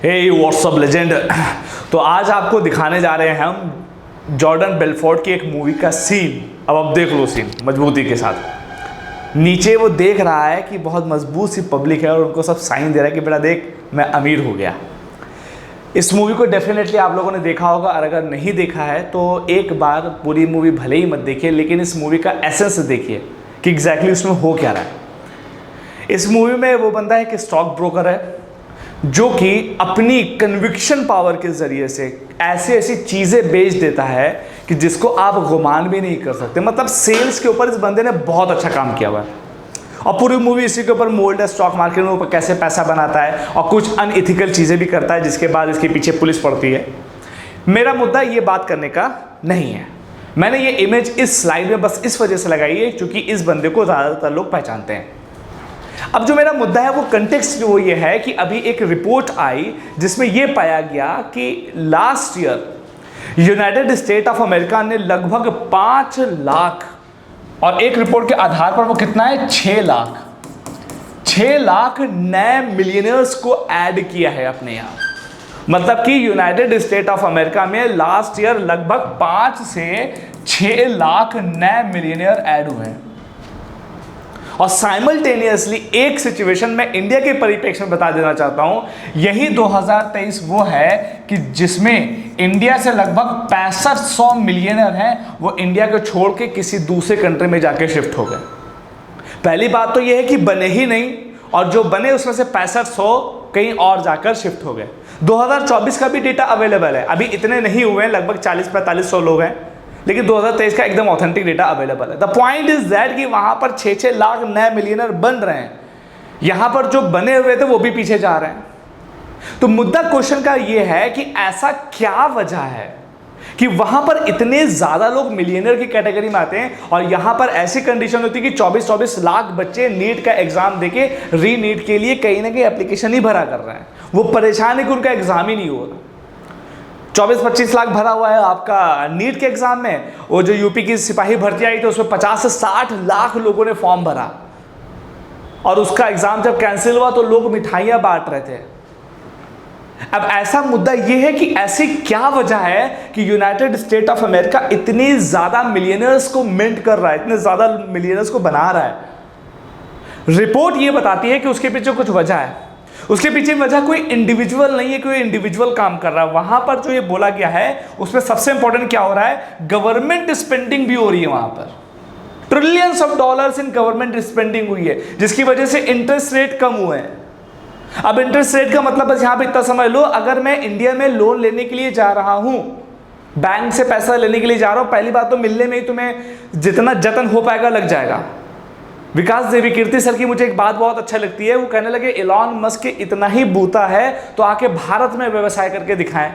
हे WhatsApp legend. तो आज आपको दिखाने जा रहे हैं हम जॉर्डन बेलफोर्ट की एक मूवी का सीन। अब आप देख लो सीन मजबूती के साथ। नीचे वो देख रहा है कि बहुत मजबूत सी पब्लिक है और उनको सब साइन दे रहा है कि बेटा देख मैं अमीर हो गया। इस मूवी को डेफिनेटली आप लोगों ने देखा होगा, और अगर नहीं देखा है तो एक बार पूरी मूवी भले ही मत देखिए, लेकिन इस मूवी का एसेंस देखिए कि एग्जैक्टली उसमें हो क्या रहा है। इस मूवी में वो बंदा एक स्टॉक ब्रोकर है जो कि अपनी कन्विक्शन पावर के ज़रिए से ऐसी ऐसी चीज़ें बेच देता है कि जिसको आप गुमान भी नहीं कर सकते। मतलब सेल्स के ऊपर इस बंदे ने बहुत अच्छा काम किया हुआ है और पूरी मूवी इसी के ऊपर मोल्ड है। स्टॉक मार्केट में ऊपर कैसे पैसा बनाता है और कुछ अनइथिकल चीज़ें भी करता है, जिसके बाद इसके पीछे पुलिस पड़ती है। मेरा मुद्दा ये बात करने का नहीं है। मैंने ये इमेज इस स्लाइड में बस इस वजह से लगाई है क्योंकि इस बंदे को ज़्यादातर लोग पहचानते हैं। अब जो मेरा मुद्दा है वो कंटेक्स्ट वो ये है कि अभी एक रिपोर्ट आई जिसमें ये पाया गया कि last year United state of America ने लगभग 5 लाख, और एक रिपोर्ट के आधार पर वो कितना है 6 लाख नए मिलियनर्स को ऐड किया है अपने यहाँ। मतलब कि यूनाइटेड स्टेट ऑफ अमेरिका में लास्ट ईयर लगभग 5 से 6 लाख नए मिलियनियर ऐड हुए हैं। और साइमल्टेनियसली एक सिचुएशन में इंडिया के परिप्रेक्ष्य में बता देना चाहता हूं, यही 2023 वो है कि जिसमें इंडिया से लगभग 6500 मिलियनर हैं वो इंडिया को छोड़ के किसी दूसरे कंट्री में जाके शिफ्ट हो गए। पहली बात तो यह है कि बने ही नहीं, और जो बने उसमें से 6500 कहीं और जाकर शिफ्ट हो गए। 2024 का भी डेटा अवेलेबल है, अभी इतने नहीं हुए हैं, लगभग 40-4500 लोग हैं, लेकिन 2023 का एकदम ऑथेंटिक डेटा अवेलेबल है। द पॉइंट इज दैट कि वहां पर 6 लाख नए मिलियनर बन रहे हैं, यहां पर जो बने हुए थे वो भी पीछे जा रहे हैं। तो मुद्दा क्वेश्चन का ये है कि ऐसा क्या वजह है कि वहां पर इतने ज्यादा लोग मिलियनर की कैटेगरी में आते हैं और यहां पर ऐसी कंडीशन होती है कि 24-24 लाख बच्चे नीट का एग्जाम देके री नीट के लिए कहीं ना कहीं एप्लीकेशन ही भरा कर रहे हैं। वो परेशान है कि उनका एग्जाम ही नहीं हो रहा। 24-25 लाख भरा हुआ है आपका नीट के एग्जाम में। वो जो यूपी की सिपाही भर्ती आई तो उसमें 50 से 60 लाख लोगों ने फॉर्म भरा, और उसका एग्जाम जब कैंसिल हुआ तो लोग मिठाइयां बांट रहे थे। अब ऐसा मुद्दा यह है कि ऐसी क्या वजह है कि यूनाइटेड स्टेट ऑफ अमेरिका इतनी ज्यादा मिलियनर्स को मिंट कर रहा है, इतने ज्यादा मिलियनर्स को बना रहा है। रिपोर्ट यह बताती है कि उसके पीछे कुछ वजह है। उसके पीछे वजह कोई इंडिविजुअल नहीं है, कोई इंडिविजुअल काम कर रहा है। वहां पर जो ये बोला गया है उसमें सबसे इंपॉर्टेंट क्या हो रहा है, गवर्नमेंट स्पेंडिंग भी हो रही है। वहां पर trillions of dollars in government spending हुई है, जिसकी वजह से इंटरेस्ट रेट कम हुए हैं। अब इंटरेस्ट रेट का मतलब बस यहां पर इतना समझ लो, अगर मैं इंडिया में लोन लेने के लिए जा रहा हूं, बैंक से पैसा लेने के लिए जा रहा हूं, पहली बात तो मिलने में ही तुम्हें जितना जतन हो पाएगा लग जाएगा। विकास देवी कीर्ति सर की मुझे एक बात बहुत अच्छा लगती है, वो कहने लगे एलॉन मस्क इतना ही बूता है तो आके भारत में व्यवसाय करके दिखाएं।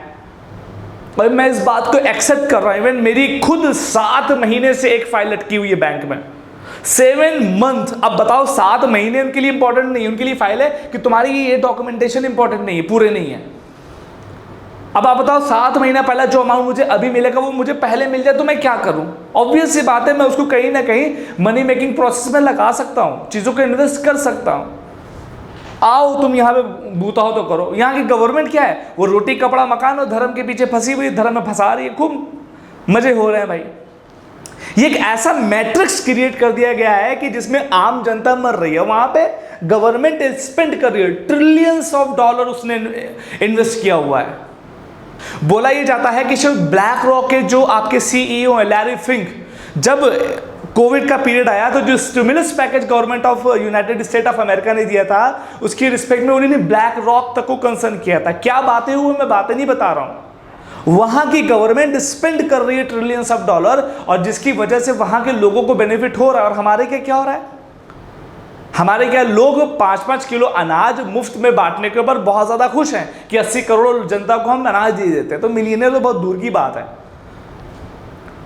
और मैं इस बात को एक्सेप्ट कर रहा हूं। इवन मेरी खुद 7 महीने से एक फाइल लटकी हुई है बैंक में, 7 मंथ। अब बताओ 7 महीने उनके लिए इंपॉर्टेंट नहीं, उनके लिए फाइल है कि तुम्हारी ये डॉक्यूमेंटेशन इंपॉर्टेंट नहीं है, पूरे नहीं है। अब आप बताओ 7 महीना पहला जो अमाउंट मुझे अभी मिलेगा वो मुझे पहले मिल जाए तो मैं क्या करूं? ऑब्वियस सी बात है, मैं उसको कहीं ना कहीं मनी मेकिंग प्रोसेस में लगा सकता हूं, चीजों को इन्वेस्ट कर सकता हूं। आओ तुम यहाँ पे बूता हो तो करो। यहाँ की गवर्नमेंट क्या है, वो रोटी कपड़ा मकान और धर्म के पीछे फंसी हुई, धर्म में फंसा रही है, खूब मजे हो रहे हैं भाई। ये एक ऐसा मैट्रिक्स क्रिएट कर दिया गया है कि जिसमें आम जनता मर रही है, वहां पे गवर्नमेंट स्पेंड कर रही है, ट्रिलियंस ऑफ डॉलर उसने इन्वेस्ट किया हुआ है। बोला यह जाता है कि सिर्फ ब्लैक रॉक के जो आपके सीईओ हैं लैरी फिंक, जब कोविड का पीरियड आया तो जो stimulus package government of United state of America ने दिया था उसकी रिस्पेक्ट में उन्होंने ब्लैक रॉक तक को कंसर्न किया था। क्या बातें हुई मैं बातें नहीं बता रहा हूं, वहां की गवर्नमेंट स्पेंड कर रही है ट्रिलियंस ऑफ डॉलर, और जिसकी वजह से वहां के लोगों को बेनिफिट हो रहा है। और हमारे क्या हो रहा है, हमारे क्या लोग 5-5 किलो अनाज मुफ्त में बांटने के ऊपर बहुत ज्यादा खुश हैं कि 80 करोड़ जनता को हम अनाज दे देते हैं। तो मिलियनर तो बहुत दूर की बात है।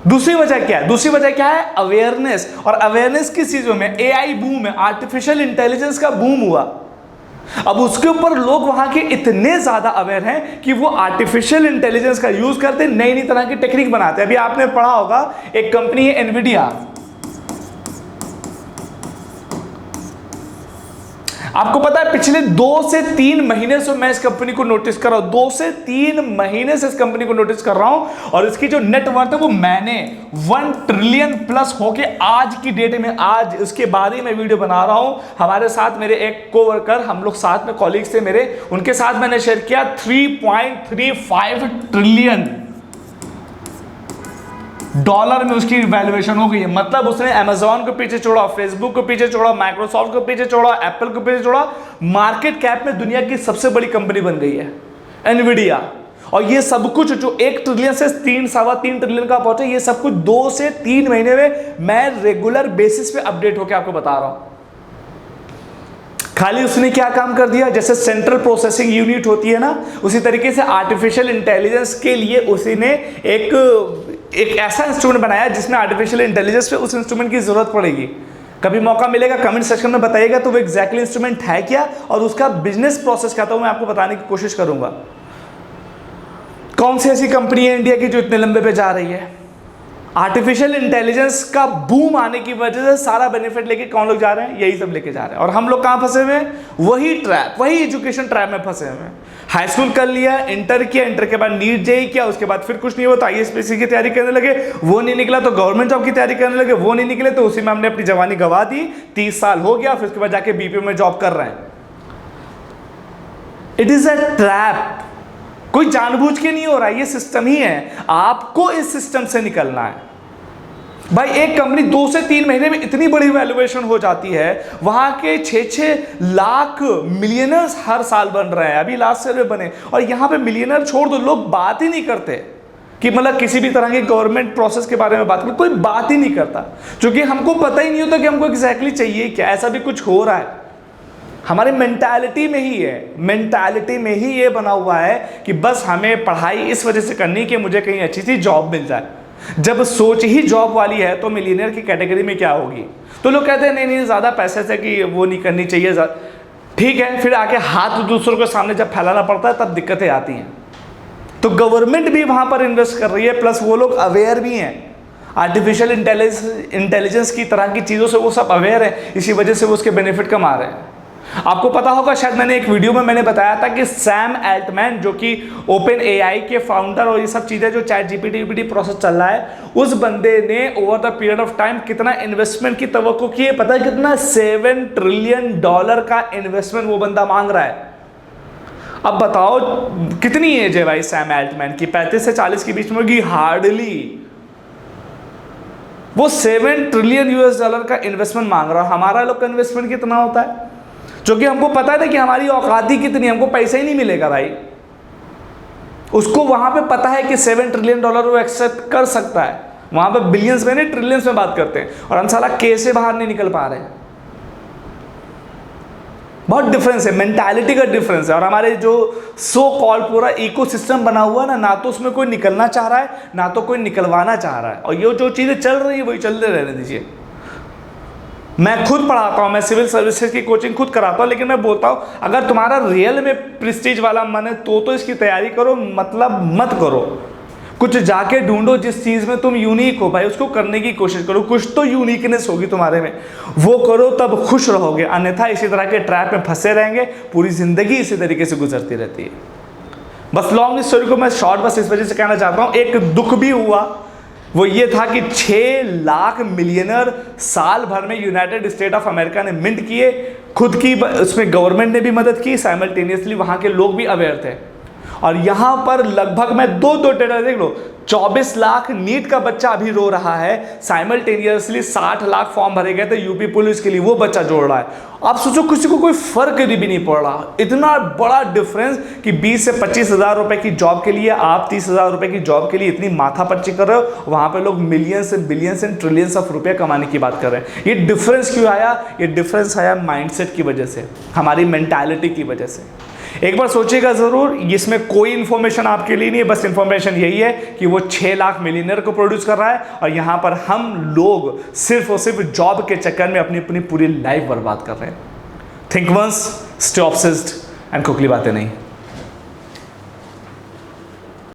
दूसरी वजह क्या है, दूसरी वजह क्या है, अवेयरनेस। और अवेयरनेस किस चीजों में, एआई बूम है, आर्टिफिशियल इंटेलिजेंस का बूम हुआ। अब उसके ऊपर लोग वहां के इतने ज्यादा अवेयर हैं कि वो आर्टिफिशियल इंटेलिजेंस का यूज करते नई नई तरह की टेक्निक बनाते हैं। अभी आपने पढ़ा होगा एक कंपनी है एनवीडिया। आपको पता है पिछले 2 से 3 महीने से मैं इस कंपनी को नोटिस कर रहा हूं, 2 से 3 महीने से इस कंपनी को नोटिस कर रहा हूं, और इसकी जो नेटवर्थ है वो मैंने 1 ट्रिलियन प्लस होके आज की डेट में, आज उसके बाद ही मैं वीडियो बना रहा हूं। हमारे साथ मेरे एक कोवर्कर, हम लोग साथ में कॉलीग्स थे मेरे, उनके साथ मैंने शेयर किया 3.35 ट्रिलियन डॉलर में उसकी वैल्यूएशन हो गई है। मतलब उसने अमेजॉन को पीछे छोड़ा, फेसबुक को पीछे छोड़ा, माइक्रोसॉफ्ट को पीछे छोड़ा, एप्पल को पीछे छोड़ा, मार्केट कैप में दुनिया की सबसे बड़ी कंपनी बन गई है एनवीडिया। और ये सब कुछ जो 1 ट्रिलियन से 3-3.25 ट्रिलियन का पहुंचे, ये सब कुछ 2 से 3 महीने में मैं रेगुलर बेसिस पे अपडेट होकर आपको बता रहा हूं। खाली उसने क्या काम कर दिया, जैसे सेंट्रल प्रोसेसिंग यूनिट होती है ना, उसी तरीके से आर्टिफिशियल इंटेलिजेंस के लिए उसी ने एक ऐसा इंस्ट्रूमेंट बनाया जिसमें आर्टिफिशियल इंटेलिजेंस पे उस इंस्ट्रूमेंट की जरूरत पड़ेगी। कभी मौका मिलेगा कमेंट सेक्शन में बताइएगा तो वो एग्जैक्टली इंस्ट्रूमेंट है क्या और उसका बिजनेस प्रोसेस क्या था, मैं आपको बताने की कोशिश करूंगा। कौन सी ऐसी कंपनी है इंडिया की जो इतने लंबे पे जा रही है? आर्टिफिशियल इंटेलिजेंस का बूम आने की वजह से सारा बेनिफिट लेके कौन लोग जा रहे हैं? यही सब लेके जा रहे हैं। और हम लोग कहाँ फंसे हुए हैं? वही ट्रैप, वही एजुकेशन ट्रैप में फंसे हुए हैं। हाई स्कूल कर लिया, इंटर किया, इंटर के बाद नीट जेईई किया, उसके बाद फिर कुछ नहीं हुआ तो आईएएस की तैयारी करने लगे, वो नहीं निकला तो गवर्नमेंट जॉब की तैयारी करने लगे, वो नहीं निकले तो उसी में हमने अपनी जवानी गवा दी, 30 साल हो गया, फिर उसके बाद जाके बीपीओ में जॉब कर रहे हैं। इट इज अ ट्रैप, कोई जानबूझ के नहीं हो रहा है, ये सिस्टम ही है, आपको इस सिस्टम से निकलना है। भाई एक कंपनी 2 से 3 महीने में इतनी बड़ी वैल्यूएशन हो जाती है, वहां के 6-6 लाख मिलियनर्स हर साल बन रहे हैं, अभी लास्ट ईयर में बने। और यहां पे मिलियनर छोड़ दो, लोग बात ही नहीं करते कि मतलब किसी भी तरह के गवर्नमेंट प्रोसेस के बारे में बात करें, कोई बात ही नहीं करता, क्योंकि हमको पता ही नहीं होता कि हमको एग्जैक्टली चाहिए क्या। ऐसा भी कुछ हो रहा है, हमारी मेंटालिटी में ही है, मेंटालिटी में ही ये बना हुआ है कि बस हमें पढ़ाई इस वजह से करनी कि मुझे कहीं अच्छी सी जॉब मिल जाए। जब सोच ही जॉब वाली है तो मिलियनियर की कैटेगरी में क्या होगी? तो लोग कहते हैं नहीं नहीं ज़्यादा पैसे से कि वो नहीं करनी चाहिए, ठीक है, फिर आके हाथ दूसरों के सामने जब फैलाना पड़ता है तब दिक्कतें आती हैं। तो गवर्नमेंट भी वहाँ पर इन्वेस्ट कर रही है, प्लस वो लोग अवेयर भी हैं, आर्टिफिशियल इंटेलिजेंस की तरह की चीज़ों से वो सब अवेयर है, इसी वजह से वो उसके बेनिफिट कमा रहे हैं। आपको पता होगा, शायद मैंने एक वीडियो में मैंने बताया था कि सैम एल्टमैन जो कि ओपन एआई के फाउंडर और ये सब चीज़ें जो चैट जीपीटी प्रोसेस चल रहा है, उस बंदे ने over the period of time कितना इन्वेस्टमेंट की तवक्को की है पता है? कितना? $7 ट्रिलियन का इन्वेस्टमेंट वो बंदा मांग रहा है। अब बताओ कितनी एज है भाई सैम एल्टमैन की? 35 से 40 के बीच में होगी हार्डली। वो $7 ट्रिलियन का इन्वेस्टमेंट मांग रहा है। हमारा लोग का इन्वेस्टमेंट कितना होता है? क्योंकि हमको पता है कि हमारी औकात ही कितनी, हमको पैसा ही नहीं मिलेगा भाई। उसको वहां पे पता है कि $7 ट्रिलियन वो एक्सेप्ट कर सकता है, वहां पे बिलियंस में नहीं ट्रिलियंस में बात करते हैं, और हम साला कैसे बाहर नहीं निकल पा रहे हैं। बहुत डिफरेंस है, मेंटालिटी का डिफरेंस है। और हमारे जो सो कॉल पूरा इकोसिस्टम बना हुआ है ना तो उसमें कोई निकलना चाह रहा है, ना तो कोई निकलवाना चाह रहा है। और ये जो चीज़ें चल रही है वही चलते रहने दीजिए। मैं खुद पढ़ाता हूँ, मैं सिविल सर्विसेज की कोचिंग खुद कराता हूँ, लेकिन मैं बोलता हूँ अगर तुम्हारा रियल में प्रेस्टीज वाला मन है तो इसकी तैयारी करो, मतलब मत करो। कुछ जाके ढूंढो जिस चीज़ में तुम यूनिक हो भाई, उसको करने की कोशिश करो, कुछ तो यूनिकनेस होगी तुम्हारे में, वो करो तब खुश रहोगे। अन्यथा इसी तरह के ट्रैप में फंसे रहेंगे, पूरी ज़िंदगी इसी तरीके से गुजरती रहती है। बस लॉन्ग स्टोरी को मैं शॉर्ट बस इस वजह से कहना चाहता हूँ, एक दुख भी हुआ, वो ये था कि 6 लाख मिलियनर साल भर में यूनाइटेड स्टेट ऑफ अमेरिका ने मिंट किए, खुद की उसमें गवर्नमेंट ने भी मदद की, साइमल्टेनियसली वहाँ के लोग भी अवेयर थे। और यहाँ पर लगभग मैं दो डेटा देख लो, 24 लाख नीट का बच्चा अभी रो रहा है, साइमल्टेनियसली 60 लाख फॉर्म भरे गए थे यूपी पुलिस के लिए, वो बच्चा जोड़ रहा है। आप सोचो किसी को कोई फर्क भी नहीं पड़ रहा, इतना बड़ा डिफरेंस कि 20 से 25 हज़ार रुपए की जॉब के लिए आप 30 हज़ार रुपए की जॉब के लिए इतनी माथापच्ची कर रहे हो, वहां पे लोग millions and billions and trillions of रुपए कमाने की बात कर रहे हैं। ये डिफरेंस क्यों आया? ये डिफरेंस आया माइंडसेट की वजह से, हमारी मेंटालिटी की वजह से। एक बार सोचिएगा जरूर, इसमें कोई इंफॉर्मेशन आपके लिए नहीं है, बस इंफॉर्मेशन यही है कि वो 6 लाख मिलियनर को प्रोड्यूस कर रहा है, और यहाँ पर हम लोग सिर्फ और सिर्फ जॉब के चक्कर में अपनी अपनी पूरी लाइफ बर्बाद कर रहे हैं। Think once, stay obsessed and खोखली बातें नहीं।